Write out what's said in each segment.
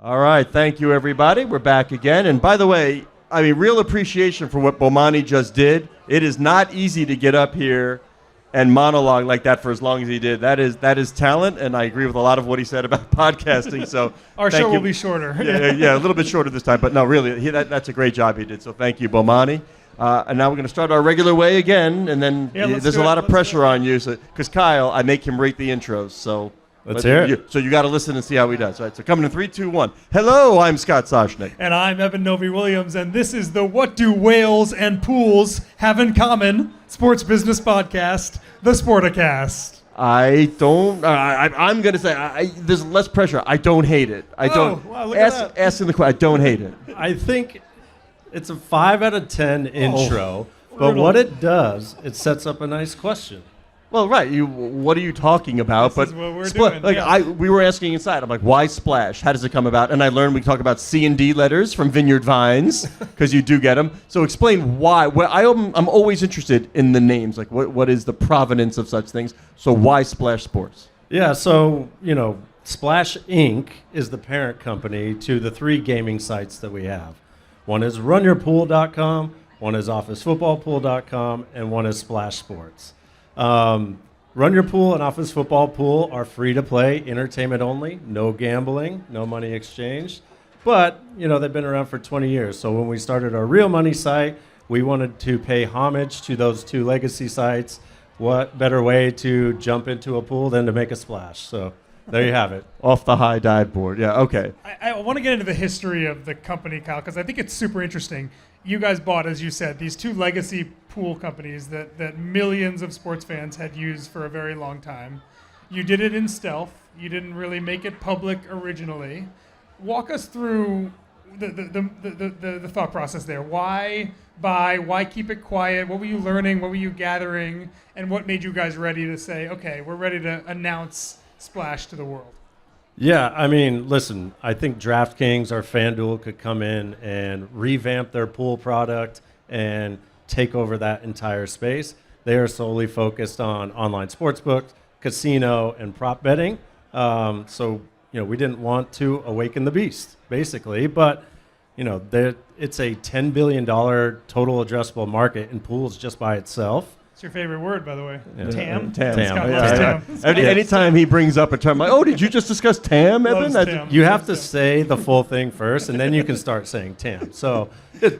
All right, thank you, everybody. We're back again. And by the way, I mean, real appreciation for what Bomani just did. It is not easy to get up here and monologue like that for as long as he did. That is talent, and I agree with a lot of what he said about podcasting. So our show will be shorter. Yeah, a little bit shorter this time. But no, really, that's a great job he did. So thank you, Bomani. And now we're going to start our regular way again, and then there's a lot of pressure on you. Because Kyle, I make him rate the intros. So let's hear it. So you got to listen and see how he does. All right, so coming in 3, 2, 1. Hello, I'm Scott Soshnick. And I'm Evan Novi-Williams, and this is the What Do Whales and Pools Have in Common sports business podcast, the Sporticast. I'm going to say there's less pressure. I don't hate it. Asking the question, I don't hate it. I think it's a 5 out of 10 intro, but what it does, it sets up a nice question. Well, right. What are you talking about? This is what we're doing. We were asking inside. I'm like, why Splash? How does it come about? And I learned we talk about C and D letters from Vineyard Vines because you do get them. So explain why. Well, I'm always interested in the names. Like, what is the provenance of such things? So why Splash Sports? Yeah. So Splash Inc. is the parent company to the 3 gaming sites that we have. One is RunYourPool.com, one is OfficeFootballPool.com, and one is Splash Sports. Run Your Pool and Office Football Pool are free to play, entertainment only, no gambling, no money exchanged. But, they've been around for 20 years. So when we started our real money site, we wanted to pay homage to those 2 legacy sites. What better way to jump into a pool than to make a splash? So there you have it. Off the high dive board. Yeah, okay. I want to get into the history of the company, Kyle, because I think it's super interesting. You guys bought, as you said, these 2 legacy pool companies that millions of sports fans had used for a very long time. You did it in stealth. You didn't really make it public originally. Walk us through the thought process there. Why buy? Why keep it quiet? What were you learning? What were you gathering? And what made you guys ready to say, okay, we're ready to announce Splash to the world? Yeah, I mean, listen, I think DraftKings or FanDuel could come in and revamp their pool product and take over that entire space. They are solely focused on online sportsbooks, casino, and prop betting. So we didn't want to awaken the beast, basically. But, it's a $10 billion total addressable market in pools just by itself. It's your favorite word, by the way. Yeah. TAM. TAM. Anytime he brings up a term like, did you just discuss TAM, Evan? TAM. You have to say the full thing first, and then you can start saying TAM. So it's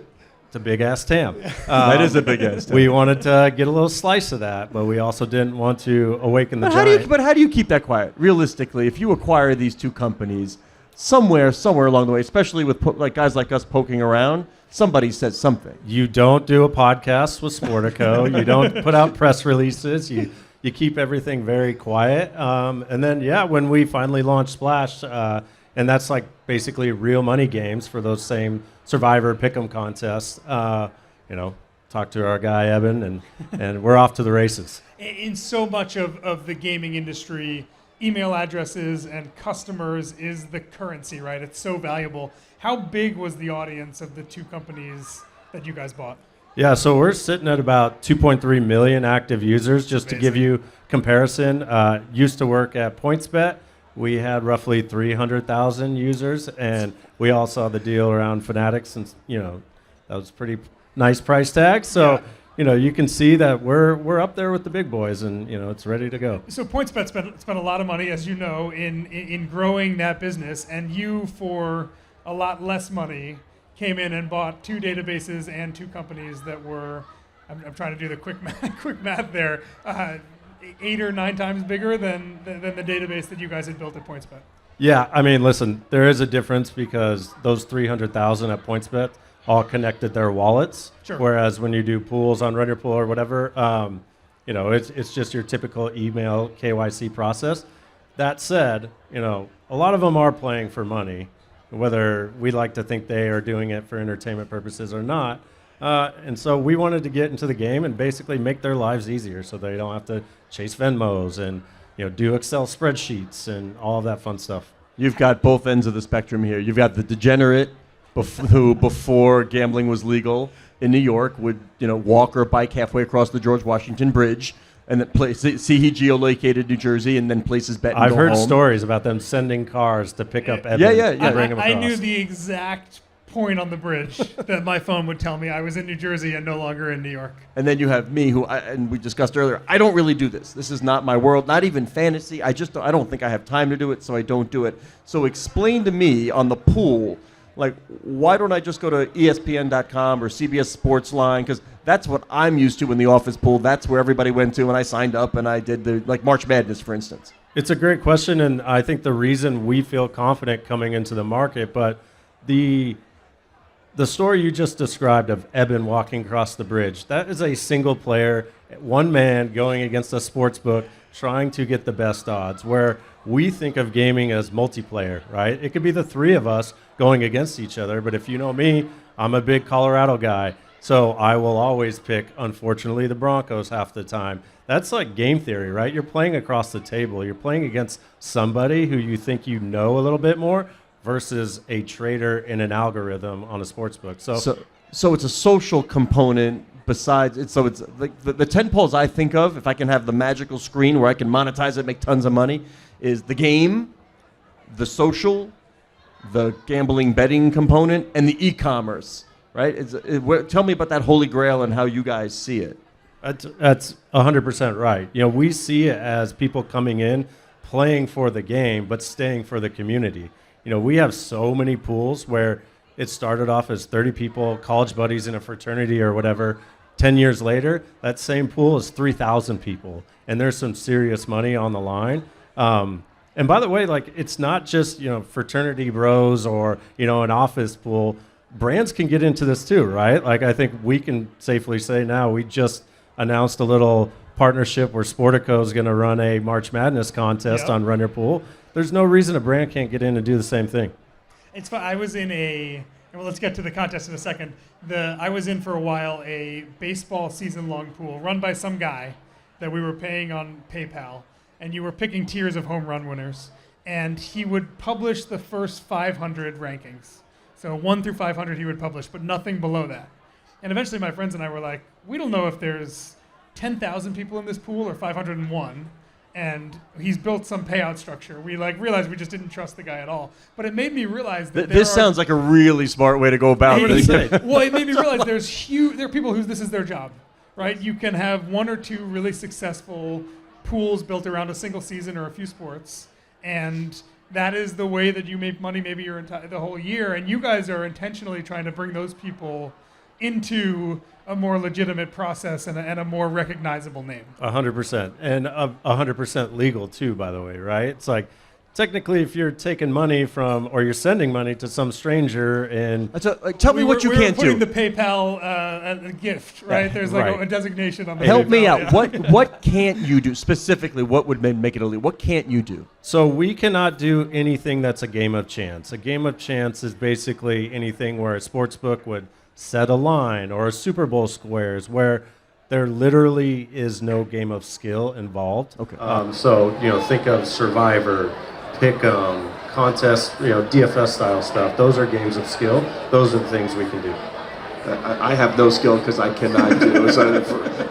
a big-ass TAM. That is a big-ass TAM. We wanted to get a little slice of that, but we also didn't want to awaken the giant. But how do you keep that quiet? Realistically, if you acquire these 2 companies, somewhere along the way, especially with guys like us poking around, somebody says something. You don't do a podcast with Sportico. You don't put out press releases. You keep everything very quiet. And then, when we finally launched Splash, and that's like basically real money games for those same Survivor Pick'em contests, talk to our guy, Evan, and we're off to the races. In so much of the gaming industry, email addresses and customers is the currency, right? It's so valuable. How big was the audience of the 2 companies that you guys bought? Yeah, so we're sitting at about 2.3 million active users. Just to give you comparison, used to work at PointsBet. We had roughly 300,000 users, and we all saw the deal around Fanatics, and that was pretty nice price tag. So. Yeah. You can see that we're up there with the big boys, and it's ready to go. So PointsBet spent a lot of money, as you know, in growing that business, and you, for a lot less money, came in and bought 2 databases and 2 companies that were, I'm trying to do the quick math there, 8 or 9 times bigger than the database that you guys had built at PointsBet. Yeah, I mean, listen, there is a difference because those 300,000 at PointsBet all connected their wallets. Sure. Whereas when you do pools on Run Your Pool or whatever, it's just your typical email KYC process. That said, a lot of them are playing for money, whether we like to think they are doing it for entertainment purposes or not. And so we wanted to get into the game and basically make their lives easier so they don't have to chase Venmos and do Excel spreadsheets and all of that fun stuff. You've got both ends of the spectrum here. You've got the degenerate who, before gambling was legal in New York, would walk or bike halfway across the George Washington Bridge and then see he geolocated New Jersey and then places bet. And I've go heard home. stories about them sending cars to pick up Evan Yeah. and bring him across. I knew the exact point on the bridge that my phone would tell me I was in New Jersey and no longer in New York. And then you have me, and we discussed earlier. I don't really do this. This is not my world. Not even fantasy. I don't think I have time to do it, so I don't do it. So explain to me on the pool, like, why don't I just go to ESPN.com or CBS Sportsline? Because that's what I'm used to in the office pool. That's where everybody went to, and I signed up and I did the March Madness, for instance. It's a great question, and I think the reason we feel confident coming into the market, but the story you just described of Eben walking across the bridge, that is a single player, one man going against a sports book, trying to get the best odds, where we think of gaming as multiplayer, right? It could be the three of us going against each other, but if you know me, I'm a big Colorado guy, so I will always pick, unfortunately, the Broncos half the time. That's like game theory, right? You're playing across the table. You're playing against somebody who you think you know a little bit more, versus a trader in an algorithm on a sports book. So it's a social component besides it. So it's like the 10 poles I think of, if I can have the magical screen where I can monetize it, make tons of money, is the game, the social, the gambling betting component, and the e-commerce, right? Tell me about that holy grail and how you guys see it. That's 100% right. You know, we see it as people coming in, playing for the game, but staying for the community. You know, we have so many pools where it started off as 30 people, college buddies in a fraternity or whatever. 10 years later, that same pool is 3,000 people, and there's some serious money on the line. And by the way, like, it's not just, fraternity bros or, an office pool. Brands can get into this too, right? Like, I think we can safely say now we just announced a little partnership where Sporticast is going to run a March Madness contest on Run Your Pool. There's no reason a brand can't get in and do the same thing. It's fun. I was in let's get to the contest in a second. I was in for a while a baseball season-long pool run by some guy that we were paying on PayPal, and you were picking tiers of home run winners. And he would publish the first 500 rankings. So 1 through 500 he would publish, but nothing below that. And eventually my friends and I were like, we don't know if there's 10,000 people in this pool or 501. And he's built some payout structure. We realized we just didn't trust the guy at all. But it made me realize that this sounds like a really smart way to go about this. Well, it made me realize there are people who this is their job, right? You can have one or two really successful pools built around a single season or a few sports, and that is the way that you make money maybe the whole year. And you guys are intentionally trying to bring those people into a more legitimate process and a more recognizable name. 100%. And 100% legal too, by the way, right? It's like, technically, if you're taking money from, or you're sending money to some stranger and... tell me what you can't do. We're putting the PayPal gift, right? There's a designation on the Help PayPal, me out. Yeah. What can't you do? Specifically, what would make it illegal? What can't you do? So we cannot do anything that's a game of chance. A game of chance is basically anything where a sports book would set a line, or a Super Bowl squares, where there literally is no game of skill involved. Okay. So, think of Survivor, Pick'em, contest, DFS style stuff. Those are games of skill. Those are the things we can do. I have no skill because I cannot do it. So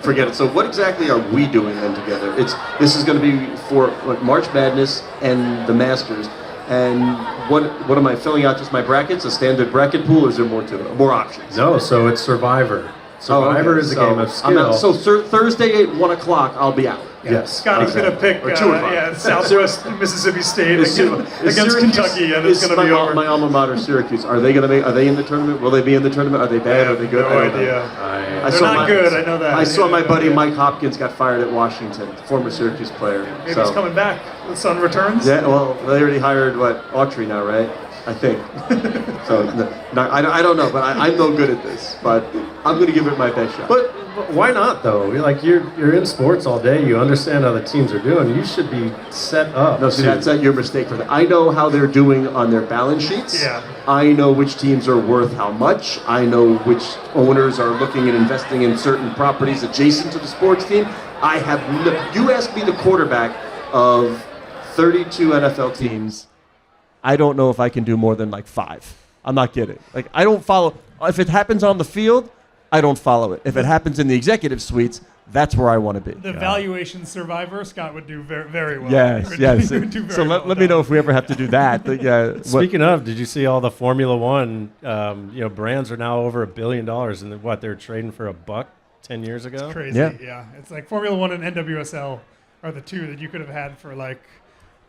forget it. So what exactly are we doing then together? This is going to be for March Madness and the Masters. And what am I filling out? Just my brackets, a standard bracket pool? Or is there more to it? More options? No, so it's Survivor. Survivor is a game of skill. So Thursday at 1 o'clock, I'll be out. Yes. Scotty's going to pick Southwest Mississippi State against Kentucky, and it's going to be over. My alma mater, Syracuse. Are they in the tournament? Will they be in the tournament? Are they bad? Are they good? No idea. They're not good. I know that. I saw my buddy Mike Hopkins got fired at Washington, former Syracuse player. Maybe he's coming back. The sun returns. Yeah. Well, they already hired Autry now, right? I think. So I don't know, but I'm no good at this. But I'm going to give it my best shot. But why not though? Like you're in sports all day. You understand how the teams are doing. You should be set up. No, see, that's not your mistake for that. I know how they're doing on their balance sheets. Yeah. I know which teams are worth how much. I know which owners are looking at investing in certain properties adjacent to the sports team. You ask me the quarterback of 32 NFL teams. I don't know if I can do more than 5. I'm not kidding. I don't follow. If it happens on the field, I don't follow it. If it happens in the executive suites, That's where I want to be. The valuation survivor, Scott would do very, very well. Yes, yes. He would do very So well let me know if we ever have to do that. Speaking of, did you see all the Formula One? Brands are now over $1 billion, and what they're trading for $1 10 years ago. It's crazy. Yeah. Yeah, it's like Formula One and NWSL are the two that you could have had for like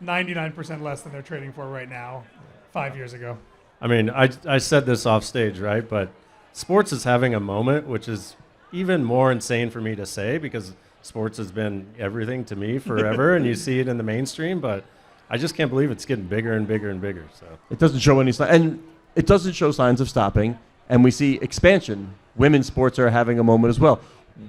99% less than they're trading for right now, 5 years ago. I mean, I said this off stage, right? But sports is having a moment, which is even more insane for me to say because sports has been everything to me forever, and you see it in the mainstream, but I just can't believe it's getting bigger and bigger and bigger. So it doesn't show any signs, and it doesn't show signs of stopping. And we see expansion. Women's sports are having a moment as well.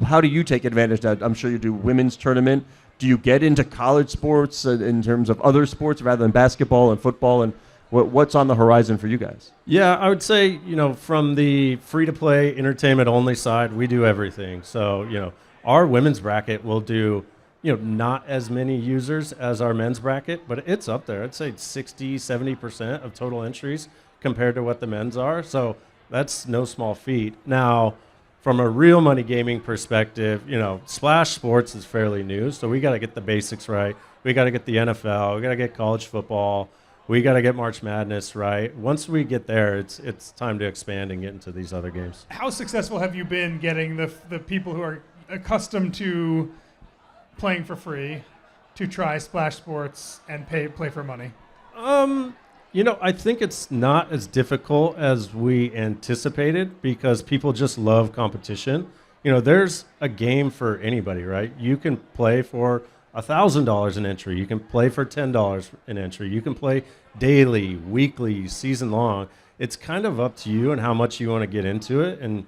How do you take advantage of that? I'm sure you do women's tournament. Do you get into college sports in terms of other sports rather than basketball and football? And what's on the horizon for you guys? yeah, I would say, from the free-to-play entertainment-only side, we do everything. So, our women's bracket will do, not as many users as our men's bracket, but it's up there. I'd say 60, 70% of total entries compared to what the men's are. So that's no small feat. Now, from a real money gaming perspective, Splash Sports is fairly new, so we got to get the basics right. We got to get the NFL. We got to get college football. We got to get March Madness right. Once we get there, it's time to expand and get into these other games. How successful have you been getting the people who are accustomed to playing for free to try Splash Sports and play for money? I think it's not as difficult as we anticipated because people just love competition. There's a game for anybody, right? You can play for $1,000 an entry. You can play for $10 an entry. You can play daily, weekly, season long. It's kind of up to you and how much you want to get into it. And,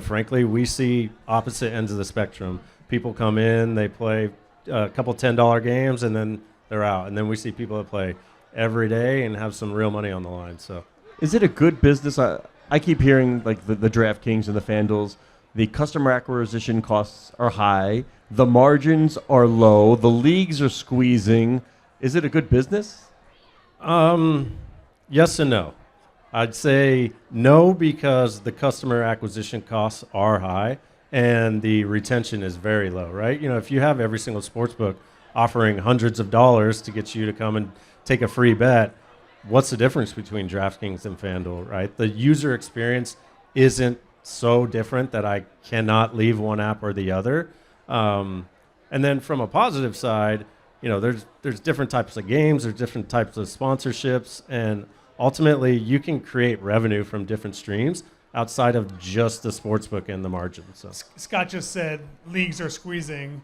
frankly, we see opposite ends of the spectrum. People come in, they play a couple $10 games, and then they're out. And then we see people that play every day and have some real money on the line. So, is it a good business? I keep hearing like the DraftKings and the FanDuels, the customer acquisition costs are high, the margins are low, the leagues are squeezing. Is it a good business? Yes and no. I'd say no because the customer acquisition costs are high and the retention is very low, right? If you have every single sportsbook offering hundreds of dollars to get you to come and take a free bet, what's the difference between DraftKings and FanDuel, right? The user experience isn't so different that I cannot leave one app or the other. And then from a positive side, there's different types of games, there's different types of sponsorships, and ultimately you can create revenue from different streams outside of just the sportsbook and the margin. So Scott just said leagues are squeezing.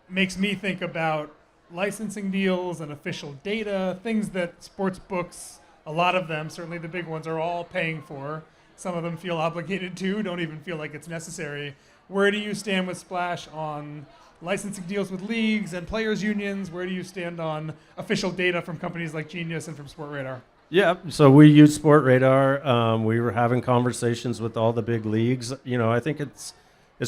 Makes me think about licensing deals and official data, things that sports books, a lot of them, certainly the big ones, are all paying for. Some of them feel obligated to, don't even feel like it's necessary. Where do you stand with Splash on licensing deals with leagues and players' unions? Where do you stand on official data from companies like Genius and from Sportradar? Yeah, so we use Sportradar. We were having conversations with all the big leagues. I think it's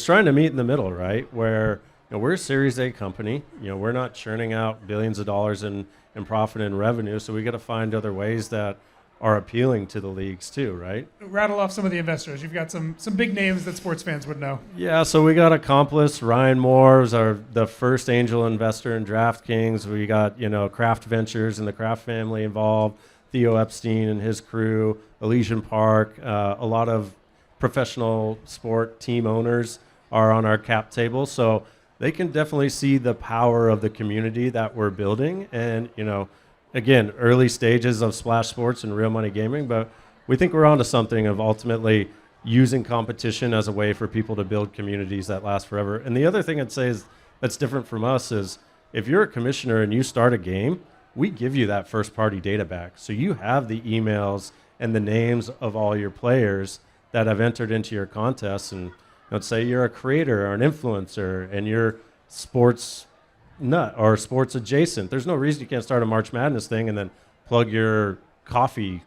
trying to meet in the middle, right? Where we're a Series A company. We're not churning out billions of dollars in profit and revenue, so we got to find other ways that are appealing to the leagues too, right? Rattle off some of the investors. You've got some big names that sports fans would know. Yeah, so we got Accomplice. Ryan Moore was the first angel investor in DraftKings. We got Kraft Ventures and the Kraft family involved. Theo Epstein and his crew. Elysian Park. A lot of professional sport team owners are on our cap table, so they can definitely see the power of the community that we're building. And again, early stages of Splash Sports and real money gaming, but we think we're onto something of ultimately using competition as a way for people to build communities that last forever. And the other thing I'd say is that's different from us is if you're a commissioner and you start a game, we give you that first party data back. So you have the emails and the names of all your players that have entered into your contests. And let's say you're a creator or an influencer and you're sports nut or sports adjacent. There's no reason you can't start a March Madness thing and then plug your coffee,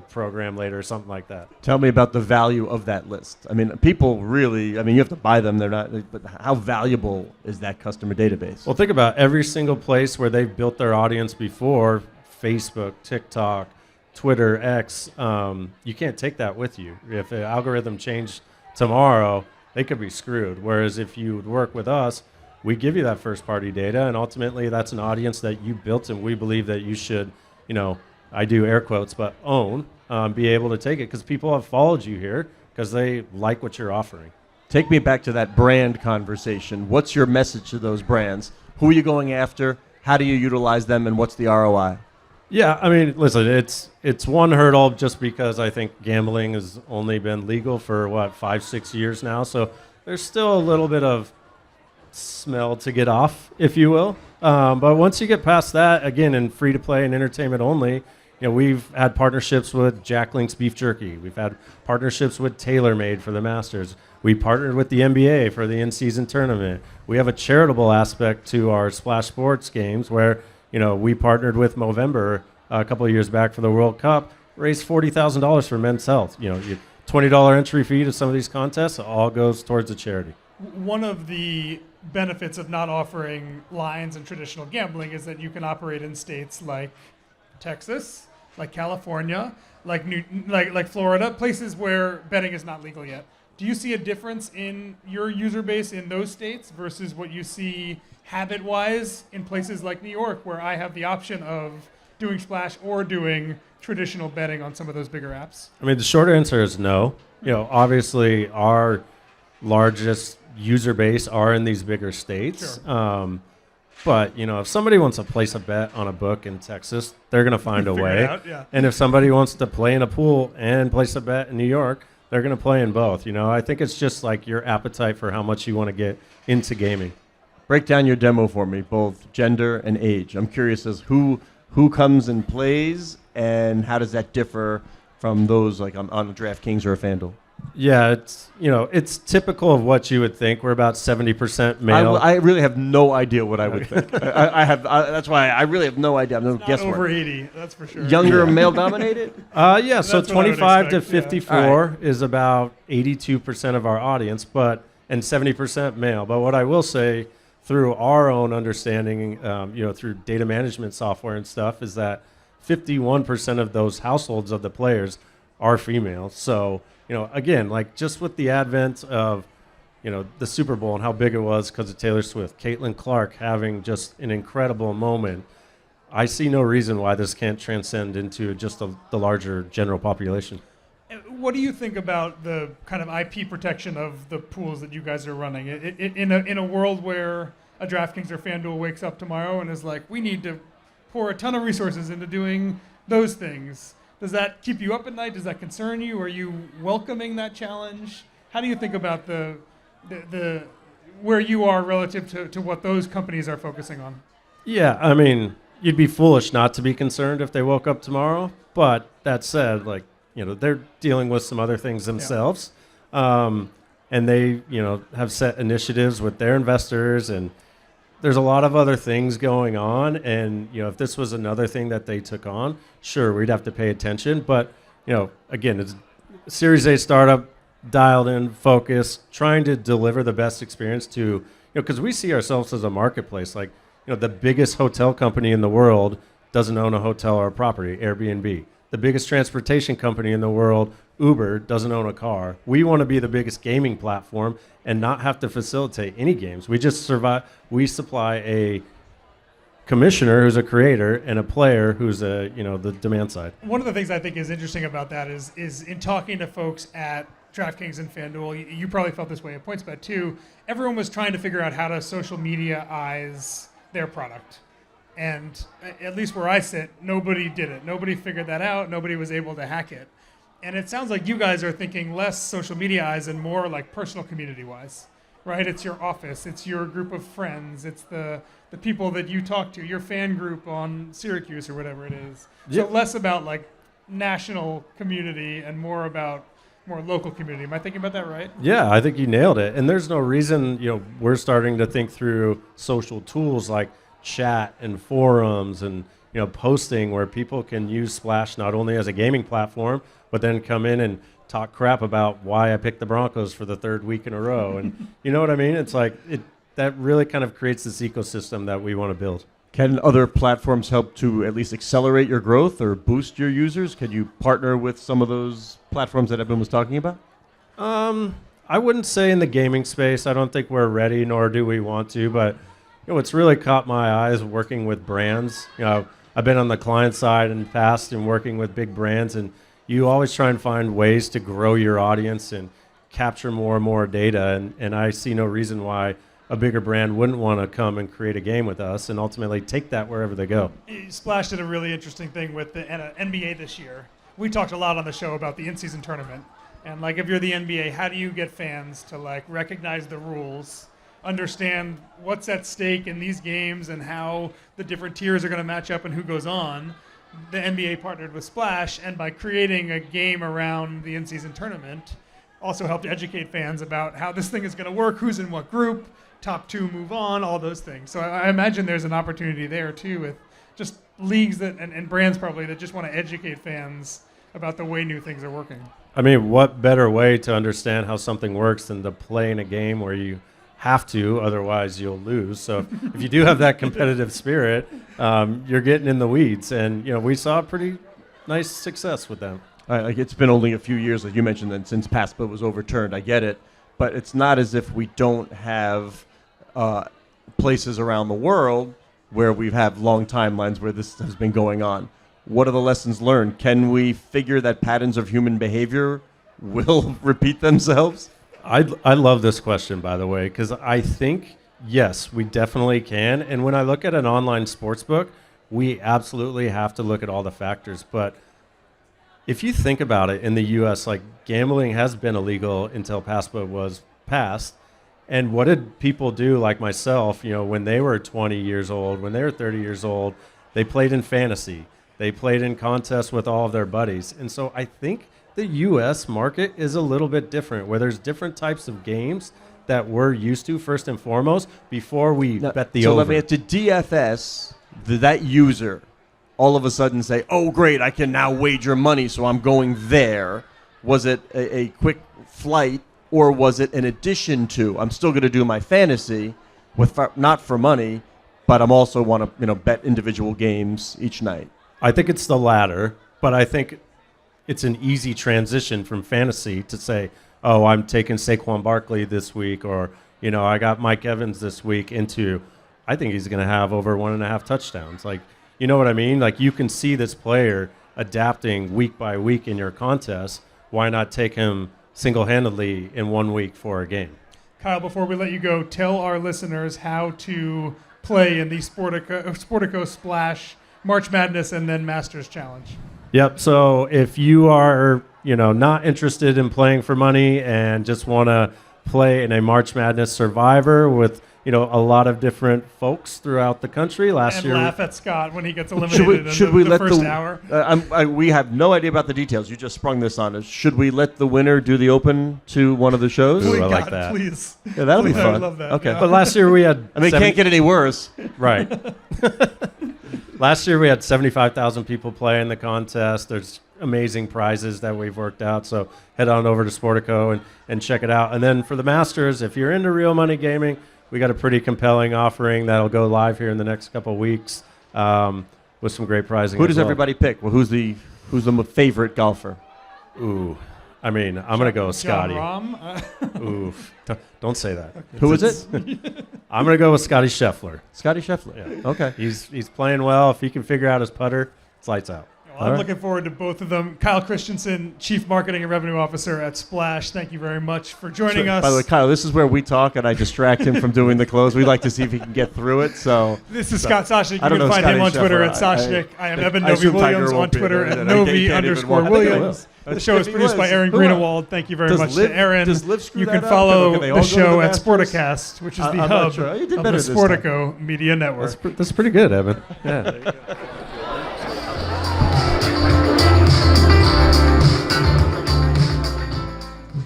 program later or something like that. Tell me about the value of that list. I mean, people really, you have to buy them. They're not, but how valuable is that customer database? Well, think about every single place where they've built their audience before, Facebook, TikTok, Twitter, X. You can't take that with you. If the algorithm changed tomorrow, they could be screwed. Whereas if you would work with us, we give you that first-party data, and ultimately that's an audience that you built, and we believe that you should, I do air quotes, but own, be able to take it because people have followed you here because they like what you're offering. Take me back to that brand conversation. What's your message to those brands? Who are you going after? How do you utilize them, and what's the ROI? Yeah, I mean, listen, it's one hurdle just because I think gambling has only been legal for, 5-6 years now. So there's still a little bit of smell to get off, if you will. But once you get past that, again, in free-to-play and entertainment only, we've had partnerships with Jack Link's Beef Jerky. We've had partnerships with TaylorMade for the Masters. We partnered with the NBA for the in-season tournament. We have a charitable aspect to our Splash Sports games where, we partnered with Movember a couple of years back for the World Cup, raised $40,000 for Men's Health. Your $20 entry fee to some of these contests all goes towards a charity. One of the benefits of not offering lines in traditional gambling is that you can operate in states like Texas, like California, like Florida, places where betting is not legal yet. Do you see a difference in your user base in those states versus what you see habit-wise in places like New York, where I have the option of doing Splash or doing traditional betting on some of those bigger apps? I mean, the short answer is no. Obviously our largest user base are in these bigger states. Sure. But, if somebody wants to place a bet on a book in Texas, they're going to find a Figure way. it out, yeah. And if somebody wants to play in a pool and place a bet in New York, they're going to play in both. I think it's just like your appetite for how much you want to get into gaming. Break down your demo for me, both gender and age. I'm curious as who comes and plays, and how does that differ from those like on a DraftKings or a FanDuel? Yeah, it's typical of what you would think. We're about 70% male. I really have no idea what I would think. That's why I really have no idea. I'm no Not guesswork. over 80, that's for sure. Younger male dominated? Yeah, so That's what I would 25 to expect, yeah. 54 is about 82% of our audience, and 70% male. But what I will say, through our own understanding, through data management software and stuff, is that 51% of those households of the players are female. So, again, like just with the advent of, the Super Bowl and how big it was because of Taylor Swift, Caitlin Clark having just an incredible moment, I see no reason why this can't transcend into just the larger general population. What do you think about the kind of IP protection of the pools that you guys are running? In a world where a DraftKings or FanDuel wakes up tomorrow and is like, we need to pour a ton of resources into doing those things, does that keep you up at night? Does that concern you? Are you welcoming that challenge? How do you think about the where you are relative to what those companies are focusing on? Yeah, I mean, you'd be foolish not to be concerned if they woke up tomorrow. But that said, they're dealing with some other things themselves. Yeah. And they, have set initiatives with their investors, and there's a lot of other things going on. And, if this was another thing that they took on, sure, we'd have to pay attention. But, again, it's a Series A startup, dialed in, focused, trying to deliver the best experience to, because we see ourselves as a marketplace. Like, the biggest hotel company in the world doesn't own a hotel or a property, Airbnb. The biggest transportation company in the world, Uber, doesn't own a car. We want to be the biggest gaming platform and not have to facilitate any games. We just we supply a commissioner who's a creator and a player who's the demand side. One of the things I think is interesting about that is in talking to folks at DraftKings and FanDuel, you probably felt this way at PointsBet too, everyone was trying to figure out how to social media-ize their product. And at least where I sit, nobody did it. Nobody figured that out. Nobody was able to hack it. And it sounds like you guys are thinking less social media-ize and more like personal community-wise, right? It's your office. It's your group of friends. It's the people that you talk to, your fan group on Syracuse or whatever it is. So less about like national community and more about more local community. Am I thinking about that right? Yeah, I think you nailed it. And there's no reason, we're starting to think through social tools like chat and forums and, posting where people can use Splash not only as a gaming platform, but then come in and talk crap about why I picked the Broncos for the third week in a row. And you know what I mean? It's like that really kind of creates this ecosystem that we want to build. Can other platforms help to at least accelerate your growth or boost your users? Can you partner with some of those platforms that Evan was talking about? I wouldn't say in the gaming space. I don't think we're ready, nor do we want to. But what's really caught my eyes working with brands. I've been on the client side in the past and working with big brands, and you always try and find ways to grow your audience and capture more and more data. And I see no reason why a bigger brand wouldn't want to come and create a game with us and ultimately take that wherever they go. Splash did a really interesting thing with the NBA this year. We talked a lot on the show about the in-season tournament. And like, if you're the NBA, how do you get fans to like recognize the rules, understand what's at stake in these games and how the different tiers are going to match up and who goes on? The NBA partnered with Splash, and by creating a game around the in-season tournament, also helped educate fans about how this thing is going to work, who's in what group, top 2 move on, all those things. So I imagine there's an opportunity there too with just leagues that and brands probably that just want to educate fans about the way new things are working. I mean, what better way to understand how something works than to play in a game where you have to, otherwise you'll lose. So if you do have that competitive spirit, you're getting in the weeds. And, we saw a pretty nice success with them. Like, it's been only a few years, like you mentioned, that since PASPA was overturned. I get it. But it's not as if we don't have places around the world where we have long timelines where this has been going on. What are the lessons learned? Can we figure that patterns of human behavior will repeat themselves? I love this question, by the way, because I think, yes, we definitely can. And when I look at an online sports book, we absolutely have to look at all the factors. But if you think about it, in the U.S., like, gambling has been illegal until PASPA was passed. And what did people do, like myself, when they were 20 years old, when they were 30 years old? They played in fantasy. They played in contests with all of their buddies. And so I think the U.S. market is a little bit different, where there's different types of games that we're used to, first and foremost, before we bet the over. So let me ask, did DFS, did that user all of a sudden say, oh, great, I can now wager money, so I'm going there? Was it a quick flight, or was it an addition to, I'm still going to do my fantasy, not for money, but I'm also want to bet individual games each night? I think it's the latter, but I think it's an easy transition from fantasy to say, oh, I'm taking Saquon Barkley this week, or, I got Mike Evans this week, into, I think he's going to have over 1.5 touchdowns. Like, you know what I mean? Like, you can see this player adapting week by week in your contest. Why not take him single-handedly in 1 week for a game? Kyle, before we let you go, tell our listeners how to play in the Sportico Splash March Madness and then Masters Challenge. Yep. So if you are, not interested in playing for money and just want to play in a March Madness Survivor with, a lot of different folks throughout the country. Last year, laugh at Scott when he gets eliminated in the first hour. We have no idea about the details. You just sprung this on us. Should we let the winner do the open to one of the shows? Ooh, I like that. Please. Yeah, that'll be fun. I would love that. Okay. Yeah. But last year we had... it can't get any worse. Right. Last year we had 75,000 people play in the contest. There's amazing prizes that we've worked out. So head on over to Sportico and check it out. And then for the Masters, if you're into real money gaming, we got a pretty compelling offering that'll go live here in the next couple of weeks with some great prizing. Who does everybody pick? Well, who's the favorite golfer? Ooh, I mean, I'm going to go with Scotty. John Rahm? Oof. Don't say that. Okay. Who is it? I'm going to go with Scotty Scheffler. Scotty Scheffler. Yeah. Okay. He's playing well. If he can figure out his putter, it's lights out. Well, I'm looking forward to both of them. Kyle Christensen, Chief Marketing and Revenue Officer at Splash, thank you very much for joining us. By the way, Kyle, this is where we talk and I distract him from doing the close. We like to see if he can get through it. So this is Scott Soshnick. You I don't can know find him on Scotty Twitter Scheffler. at Soshnick. I am Evan I Novi assume Tiger Williams on won't be Twitter there. at I Novi can't even _Williams. watch. The show is If he produced by was, Aaron who else? Greenewald. Thank you very Does much Liv- to Aaron. does Liv screw You can that up? follow Can they all the go to show the at Masters? Sporticast, which is the I'm not hub sure. You did of better the this time. Sportico Media Network. That's pretty good, Evan. Yeah.